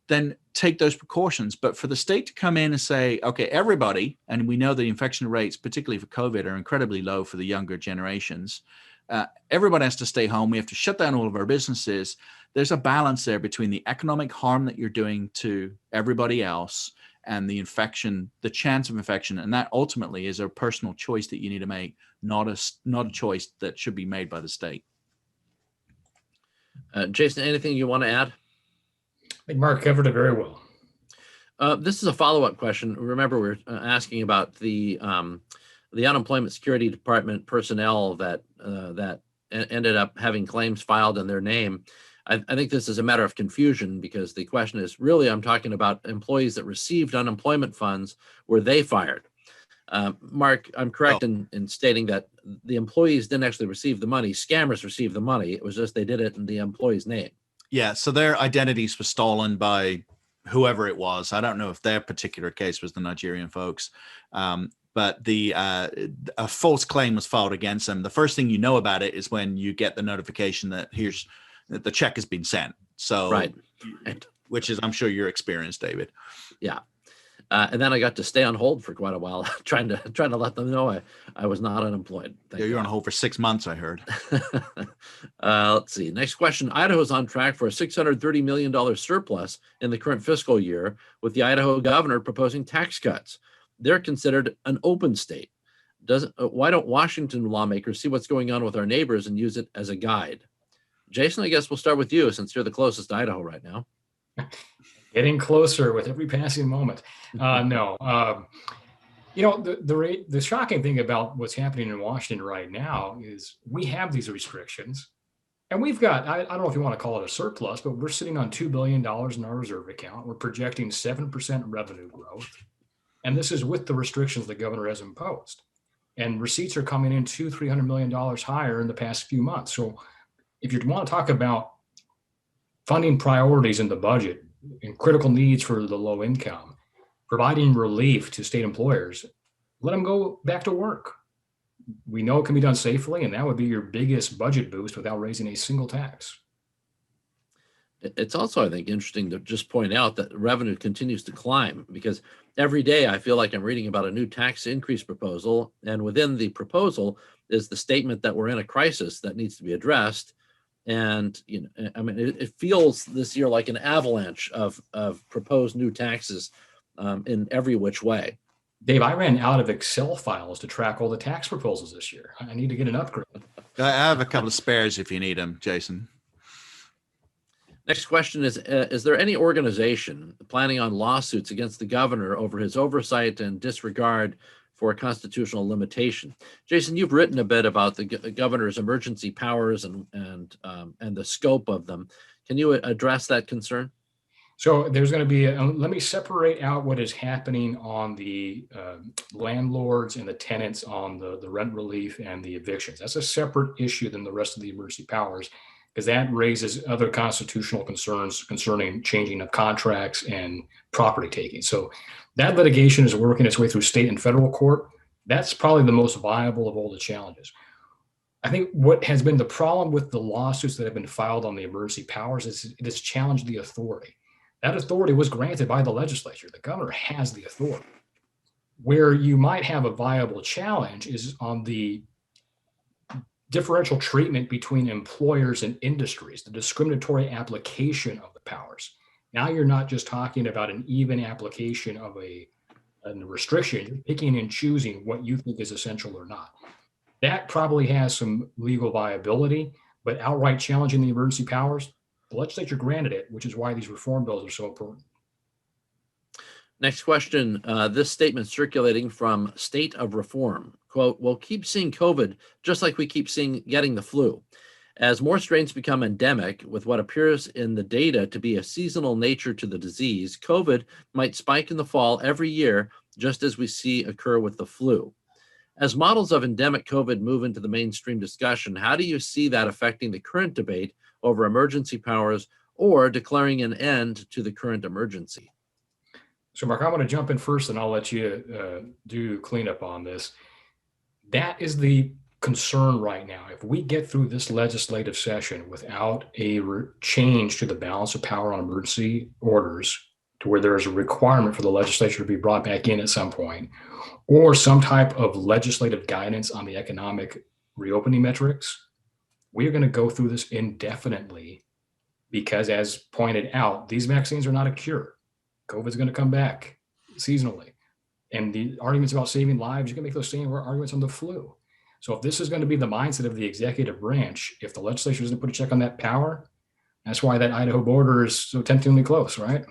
then take those precautions. But for the state to come in and say, okay, everybody, and we know the infection rates, particularly for COVID, are incredibly low for the younger generations. Everyone has to stay home. We have to shut down all of our businesses. There's a balance there between the economic harm that you're doing to everybody else and the infection, the chance of infection. And that ultimately is a personal choice that you need to make, not a choice that should be made by the state. Jason, anything you want to add? I think Mark covered it very well. This is a follow-up question. Remember, we're asking about the Unemployment Security Department personnel that ended up having claims filed in their name. I think this is a matter of confusion, because the question is really, I'm talking about employees that received unemployment funds. Were they fired? Mark, I'm correct in stating that the employees didn't actually receive the money. Scammers received the money. It was just they did it in the employee's name. Yeah. So their identities were stolen by whoever it was. I don't know if their particular case was the Nigerian folks, but a false claim was filed against them. The first thing you know about it is when you get the notification that the check has been sent. So, right. Which is, I'm sure, your experience, David. Yeah. And then I got to stay on hold for quite a while, trying to let them know I was not unemployed. Yeah, you're on hold for 6 months, I heard. Let's see. Next question. Idaho's on track for a $630 million surplus in the current fiscal year, with the Idaho governor proposing tax cuts. They're considered an open state. Why don't Washington lawmakers see what's going on with our neighbors and use it as a guide? Jason, I guess we'll start with you, since you're the closest to Idaho right now. Getting closer with every passing moment. No, the shocking thing about what's happening in Washington right now is we have these restrictions, and we've got, I don't know if you want to call it a surplus, but we're sitting on $2 billion in our reserve account. We're projecting 7% revenue growth. And this is with the restrictions the governor has imposed. And receipts are coming in $200-300 million higher in the past few months. So if you want to talk about funding priorities in the budget and critical needs for the low income, providing relief to state employers, let them go back to work. We know it can be done safely, and that would be your biggest budget boost without raising a single tax. It's also, I think, interesting to just point out that revenue continues to climb, because every day I feel like I'm reading about a new tax increase proposal, and within the proposal is the statement that we're in a crisis that needs to be addressed. And it feels this year like an avalanche of proposed new taxes in every which way. Dave, I ran out of Excel files to track all the tax proposals this year. I need to get an upgrade. I have a couple of spares if you need them, Jason. Next question is there any organization planning on lawsuits against the governor over his oversight and disregard for a constitutional limitation? Jason, you've written a bit about the governor's emergency powers and the scope of them. Can you address that concern? So there's going to be, let me separate out what is happening on the landlords and the tenants on the rent relief and the evictions. That's a separate issue than the rest of the emergency powers, because that raises other constitutional concerns concerning changing of contracts and property taking. So that litigation is working its way through state and federal court. That's probably the most viable of all the challenges. I think what has been the problem with the lawsuits that have been filed on the emergency powers is it has challenged the authority. That authority was granted by the legislature. The governor has the authority. Where you might have a viable challenge is on the differential treatment between employers and industries, the discriminatory application of the powers. Now you're not just talking about an even application of a restriction, you're picking and choosing what you think is essential or not. That probably has some legal viability, but outright challenging the emergency powers, the legislature granted it, which is why these reform bills are so important. Next question. This statement circulating from State of Reform, quote, "We'll keep seeing COVID just like we keep seeing getting the flu. As more strains become endemic, with what appears in the data to be a seasonal nature to the disease, COVID might spike in the fall every year, just as we see occur with the flu. As models of endemic COVID move into the mainstream discussion, how do you see that affecting the current debate over emergency powers or declaring an end to the current emergency?" So Mark, I want to jump in first and I'll let you do cleanup on this. That is the concern right now. If we get through this legislative session without a change to the balance of power on emergency orders, to where there is a requirement for the legislature to be brought back in at some point, or some type of legislative guidance on the economic reopening metrics, we are going to go through this indefinitely because, as pointed out, these vaccines are not a cure. COVID is going to come back seasonally. And the arguments about saving lives, you can make those same arguments on the flu. So if this is going to be the mindset of the executive branch, if the legislature doesn't put a check on that power, that's why that Idaho border is so temptingly close, right?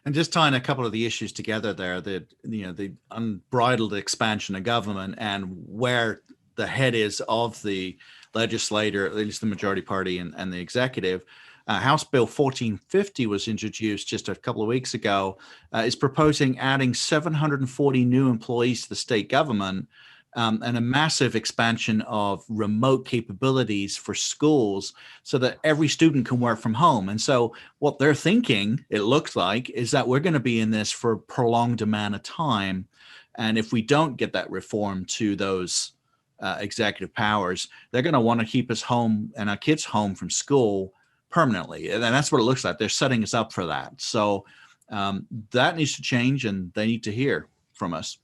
And just tying a couple of the issues together there, the unbridled expansion of government and where the head is of the legislator, at least the majority party and the executive. House Bill 1450 was introduced just a couple of weeks ago, is proposing adding 740 new employees to the state government, and a massive expansion of remote capabilities for schools so that every student can work from home. And so what they're thinking, it looks like, is that we're going to be in this for a prolonged amount of time. And if we don't get that reform to those executive powers, they're going to want to keep us home and our kids home from school permanently. And that's what it looks like. They're setting us up for that. So that needs to change, and they need to hear from us.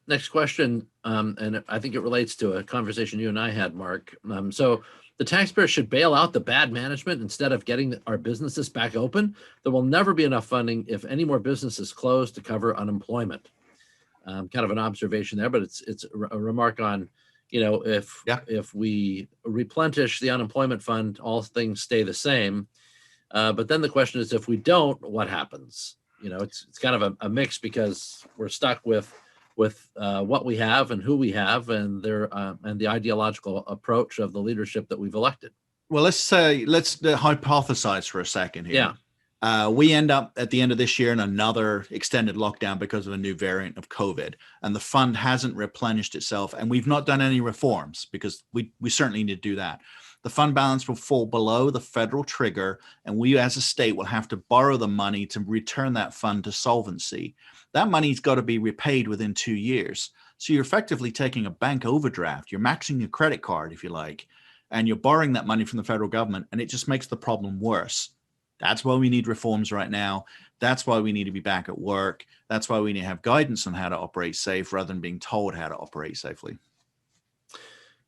Next question, and I think it relates to a conversation you and I had, Mark. So the taxpayer should bail out the bad management instead of getting our businesses back open. There will never be enough funding if any more businesses close to cover unemployment. Kind of an observation there, but it's a remark on, if we replenish the unemployment fund, all things stay the same. But then the question is, if we don't, what happens? It's kind of a mix, because we're stuck with what we have and who we have, and and the ideological approach of the leadership that we've elected. Well, let's hypothesize for a second here. Yeah. We end up at the end of this year in another extended lockdown because of a new variant of COVID, and the fund hasn't replenished itself, and we've not done any reforms because we certainly need to do that. The fund balance will fall below the federal trigger, and we as a state will have to borrow the money to return that fund to solvency. That money's got to be repaid within 2 years. So you're effectively taking a bank overdraft. You're maxing your credit card, if you like, and you're borrowing that money from the federal government, and it just makes the problem worse. That's why we need reforms right now. That's why we need to be back at work. That's why we need to have guidance on how to operate safe rather than being told how to operate safely.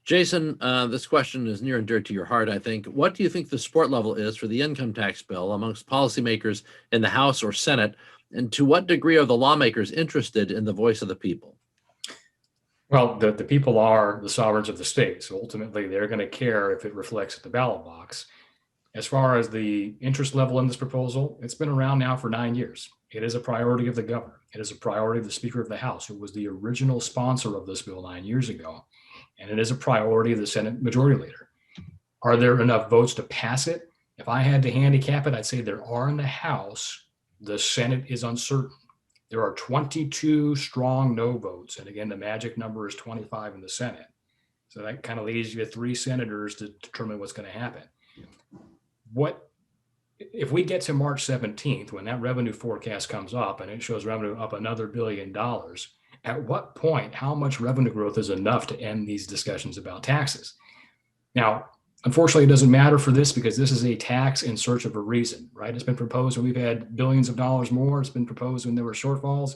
Jason, this question is near and dear to your heart, I think. What do you think the support level is for the income tax bill amongst policymakers in the House or Senate? And to what degree are the lawmakers interested in the voice of the people? Well, the people are the sovereigns of the state. So ultimately, they're going to care if it reflects at the ballot box. As far as the interest level in this proposal, it's been around now for 9 years. It is a priority of the governor. It is a priority of the Speaker of the House, who was the original sponsor of this bill 9 years ago. And it is a priority of the Senate Majority Leader. Are there enough votes to pass it? If I had to handicap it, I'd say there are in the House. The Senate is uncertain. There are 22 strong no votes. And again, the magic number is 25 in the Senate. So that kind of leaves you with 3 senators to determine what's going to happen. What if we get to March 17th, when that revenue forecast comes up and it shows revenue up another $1 billion, at what point, how much revenue growth is enough to end these discussions about taxes? Now, unfortunately, it doesn't matter for this because this is a tax in search of a reason, right? It's been proposed when we've had billions of dollars more. It's been proposed when there were shortfalls.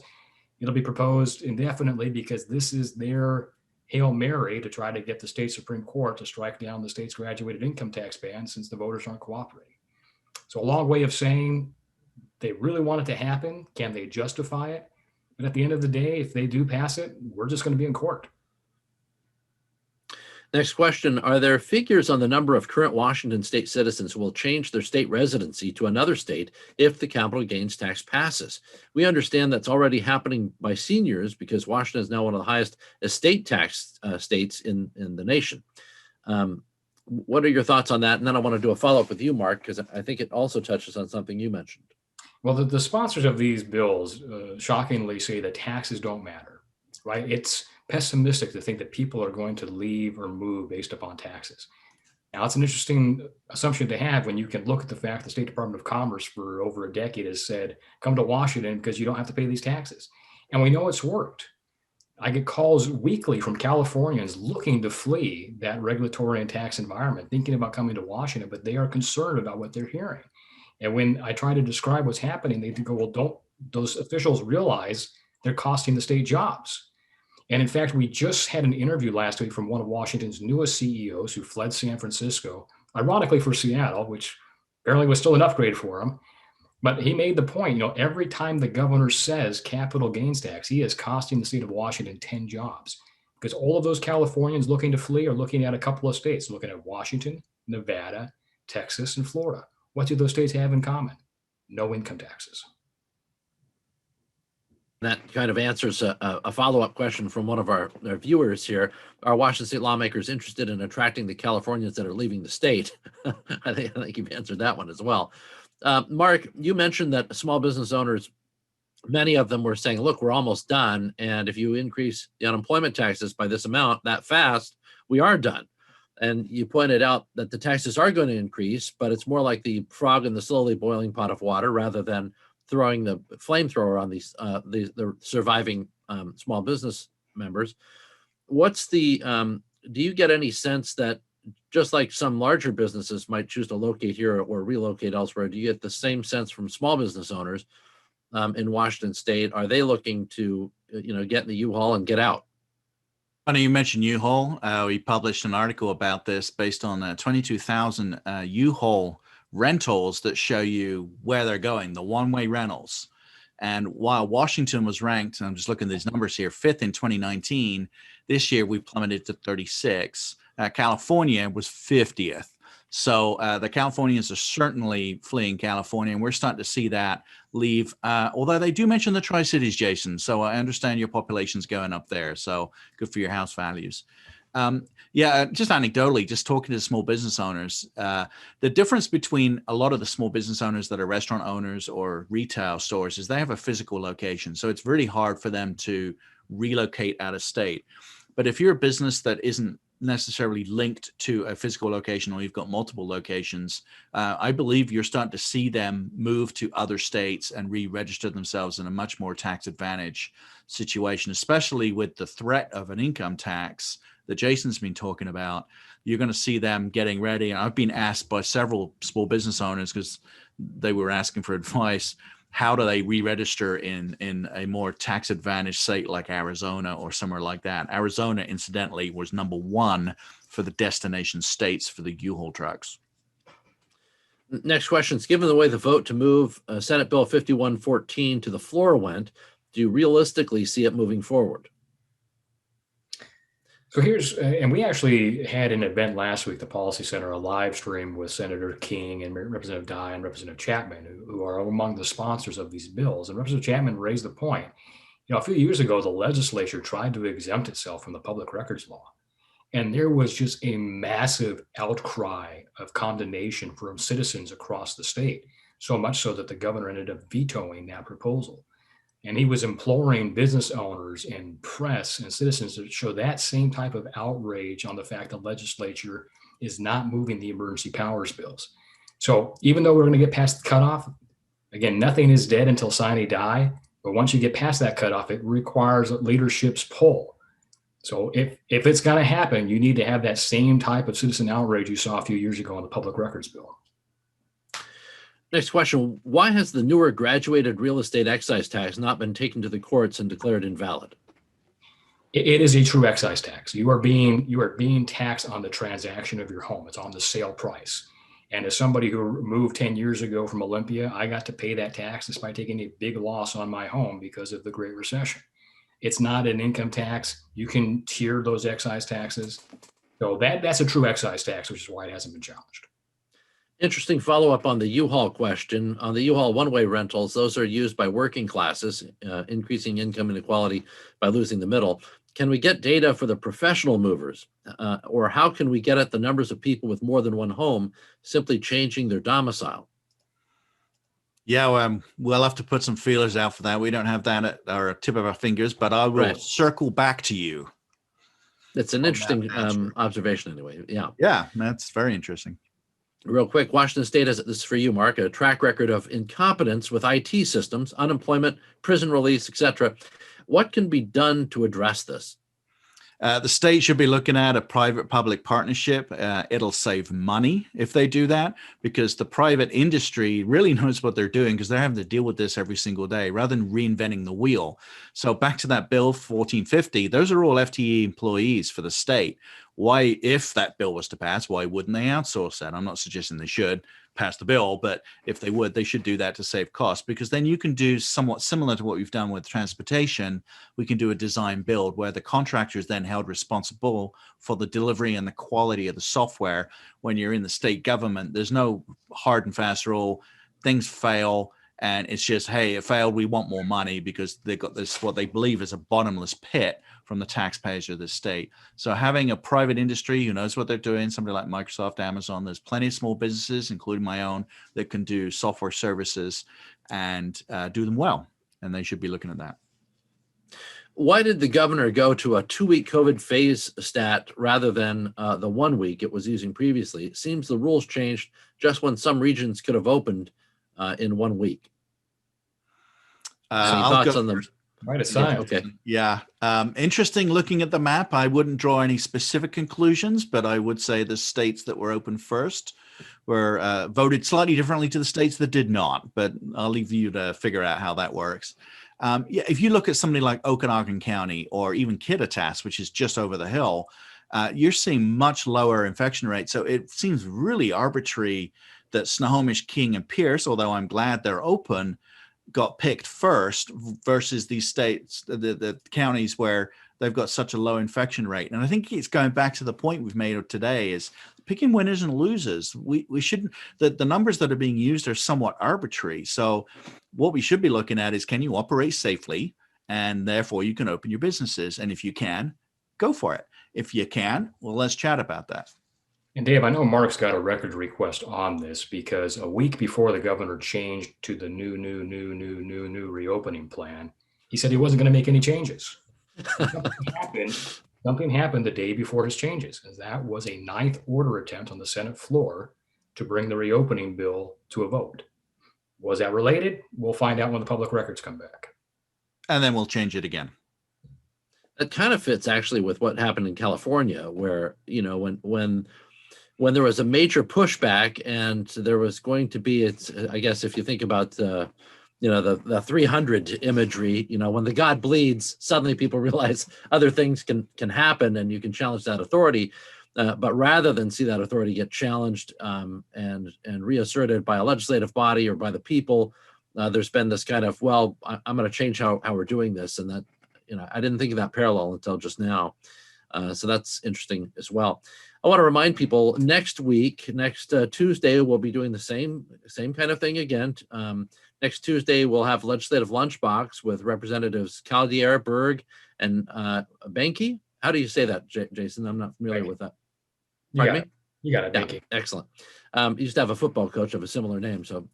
It'll be proposed indefinitely because this is their Hail Mary to try to get the state Supreme Court to strike down the state's graduated income tax ban since the voters aren't cooperating. So a long way of saying they really want it to happen. Can they justify it? But at the end of the day, if they do pass it, we're just going to be in court. Next question. Are there figures on the number of current Washington state citizens who will change their state residency to another state if the capital gains tax passes? We understand that's already happening by seniors because Washington is now one of the highest estate tax states in the nation. What are your thoughts on that? And then I want to do a follow-up with you, Mark, because I think it also touches on something you mentioned. Well, the sponsors of these bills shockingly say that taxes don't matter, right? It's pessimistic to think that people are going to leave or move based upon taxes. Now, it's an interesting assumption to have when you can look at the fact the State Department of Commerce for over a decade has said, come to Washington because you don't have to pay these taxes. And we know it's worked. I get calls weekly from Californians looking to flee that regulatory and tax environment, thinking about coming to Washington, but they are concerned about what they're hearing. And when I try to describe what's happening, they go, well, don't those officials realize they're costing the state jobs? And in fact, we just had an interview last week from one of Washington's newest CEOs who fled San Francisco, ironically for Seattle, which apparently was still an upgrade for him. But he made the point, every time the governor says capital gains tax, he is costing the state of Washington 10 jobs, because all of those Californians looking to flee are looking at a couple of states, looking at Washington, Nevada, Texas, and Florida. What do those states have in common? No income taxes. That kind of answers a follow-up question from one of our viewers here. Are Washington state lawmakers interested in attracting the Californians that are leaving the state? I think you've answered that one as well. Mark, you mentioned that small business owners, many of them were saying, look, we're almost done. And if you increase the unemployment taxes by this amount that fast, we are done. And you pointed out that the taxes are going to increase, but it's more like the frog in the slowly boiling pot of water rather than throwing the flamethrower on the surviving small business members. What's the, do you get any sense that just like some larger businesses might choose to locate here or relocate elsewhere, do you get the same sense from small business owners in Washington state? Are they looking to, get in the U-Haul and get out? Funny you mentioned U-Haul. We published an article about this based on 22,000 U-Haul rentals that show you where they're going, the one-way rentals. And while Washington was ranked, I'm just looking at these numbers here, 5th in 2019, this year we plummeted to 36. California was 50th. So the Californians are certainly fleeing California, and we're starting to see that leave, although they do mention the Tri-Cities, Jason. So I understand your population's going up there. So good for your house values. Just anecdotally, just talking to small business owners, the difference between a lot of the small business owners that are restaurant owners or retail stores is they have a physical location. So it's really hard for them to relocate out of state. But if you're a business that isn't necessarily linked to a physical location, or you've got multiple locations, I believe you're starting to see them move to other states and re-register themselves in a much more tax advantage situation, especially with the threat of an income tax that Jason's been talking about. You're going to see them getting ready. And I've been asked by several small business owners, because they were asking for advice, how do they re-register in a more tax advantaged state like Arizona or somewhere like that? Arizona, incidentally, was #1 for the destination states for the U-Haul trucks. Next question is, given the way the vote to move Senate Bill 5114 to the floor went, do you realistically see it moving forward? So here's, and we actually had an event last week, the Policy Center, a live stream with Senator King and Representative Dye and Representative Chapman, who are among the sponsors of these bills. And Representative Chapman raised the point, a few years ago, the legislature tried to exempt itself from the public records law. And there was just a massive outcry of condemnation from citizens across the state, so much so that the governor ended up vetoing that proposal. And he was imploring business owners and press and citizens to show that same type of outrage on the fact the legislature is not moving the emergency powers bills. So even though we're going to get past the cutoff, again, nothing is dead until sine die. But once you get past that cutoff, it requires leadership's pull. So if it's going to happen, you need to have that same type of citizen outrage you saw a few years ago on the public records bill. Next question. Why has the newer graduated real estate excise tax not been taken to the courts and declared invalid? It is a true excise tax. You are being taxed on the transaction of your home. It's on the sale price. And as somebody who moved 10 years ago from Olympia, I got to pay that tax despite taking a big loss on my home because of the Great Recession. It's not an income tax. You can tier those excise taxes. So that's a true excise tax, which is why it hasn't been challenged. Interesting follow-up on the U-Haul question. On the U-Haul one-way rentals, those are used by working classes, increasing income inequality by losing the middle. Can we get data for the professional movers? Or how can we get at the numbers of people with more than one home simply changing their domicile? Yeah, we'll have to put some feelers out for that. We don't have that at our tip of our fingers, but I will circle back to you. It's an interesting observation anyway. Yeah, that's very interesting. Real quick, Washington State has, this is for you, Mark, a track record of incompetence with IT systems, unemployment, prison release, etc. What can be done to address this? The state should be looking at a private-public partnership. It'll save money if they do that, because the private industry really knows what they're doing, because they're having to deal with this every single day rather than reinventing the wheel. So back to that bill 1450, those are all FTE employees for the state. Why, if that bill was to pass, why wouldn't they outsource that? I'm not suggesting they should pass the bill, but if they would, they should do that to save costs, because then you can do somewhat similar to what we've done with transportation. We can do a design build where the contractor is then held responsible for the delivery and the quality of the software. When you're in the state government, there's no hard and fast rule. Things fail, and it's just, hey, it failed, we want more money, because they've got this, what they believe is a bottomless pit from the taxpayers of the state. So having a private industry who knows what they're doing, somebody like Microsoft, Amazon, there's plenty of small businesses, including my own, that can do software services and do them well. And they should be looking at that. Why did the governor go to a 2-week COVID phase stat rather than the 1 week it was using previously? It seems the rules changed just when some regions could have opened in 1 week. Any thoughts on them? Right aside. Okay. Yeah. Interesting looking at the map. I wouldn't draw any specific conclusions, but I would say the states that were open first were voted slightly differently to the states that did not, but I'll leave you to figure out how that works. Yeah, if you look at somebody like Okanagan County or even Kittitas, which is just over the hill, you're seeing much lower infection rates. So it seems really arbitrary that Snohomish, King, and Pierce, although I'm glad they're open, got picked first versus these states, the counties where they've got such a low infection rate. And I think it's going back to the point we've made today is picking winners and losers. We shouldn't, the numbers that are being used are somewhat arbitrary. So what we should be looking at is, can you operate safely? And therefore you can open your businesses. And if you can, go for it. If you can, well, let's chat about that. And Dave, I know Mark's got a record request on this, because a week before the governor changed to the new reopening plan, he said he wasn't going to make any changes. Something happened the day before his changes, and that was a 9th order attempt on the Senate floor to bring the reopening bill to a vote. Was that related? We'll find out when the public records come back. And then we'll change it again. That kind of fits actually with what happened in California, where, you know, when there was a major pushback and there was going to be, it's, I guess, if you think about, you know, the 300 imagery, you know, when the God bleeds, suddenly people realize other things can happen and you can challenge that authority. But rather than see that authority get challenged and reasserted by a legislative body or by the people, there's been this kind of, well, I'm going to change how we're doing this. And that, you know, I didn't think of that parallel until just now. So that's interesting as well. I want to remind people, next week, next Tuesday, we'll be doing the same kind of thing again. Next Tuesday, we'll have Legislative Lunchbox with Representatives Caldier, Berg, and Benke. How do you say that, Jason? I'm not familiar with that. Pardon me? You got it, Yeah, Benke. excellent. You used to have a football coach of a similar name, so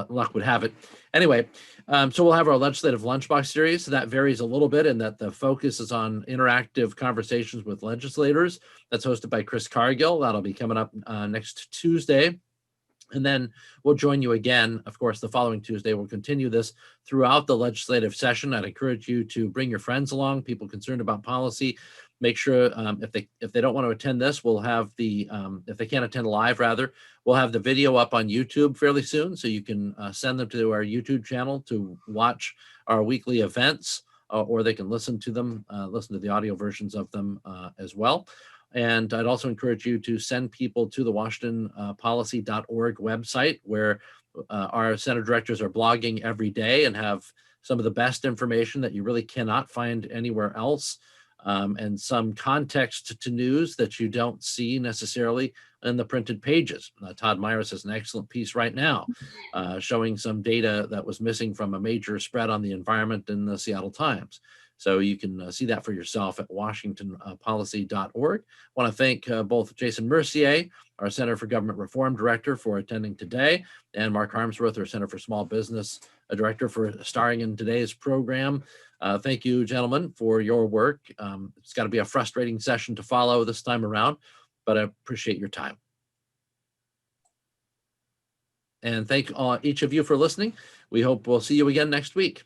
luck would have it. Anyway, so we'll have our Legislative Lunchbox series. So that varies a little bit in that the focus is on interactive conversations with legislators. That's hosted by Chris Cargill. That'll be coming up next Tuesday. And then we'll join you again, of course, the following Tuesday. We'll continue this throughout the legislative session. I'd encourage you to bring your friends along, people concerned about policy. Make sure if they don't want to attend this, we'll have the, if they can't attend live rather, we'll have the video up on YouTube fairly soon. So you can send them to our YouTube channel to watch our weekly events, or they can listen to them, listen to the audio versions of them as well. And I'd also encourage you to send people to the WashingtonPolicy.org website, where our center directors are blogging every day and have some of the best information that you really cannot find anywhere else, and some context to news that you don't see necessarily in the printed pages. Todd Myers has an excellent piece right now showing some data that was missing from a major spread on the environment in the Seattle Times. So you can see that for yourself at WashingtonPolicy.org. I want to thank both Jason Mercier, our Center for Government Reform Director, for attending today, and Mark Harmsworth, our Center for Small Business Director, for starring in today's program. Thank you, gentlemen, for your work. It's got to be a frustrating session to follow this time around, but I appreciate your time. And thank each of you for listening. We hope we'll see you again next week.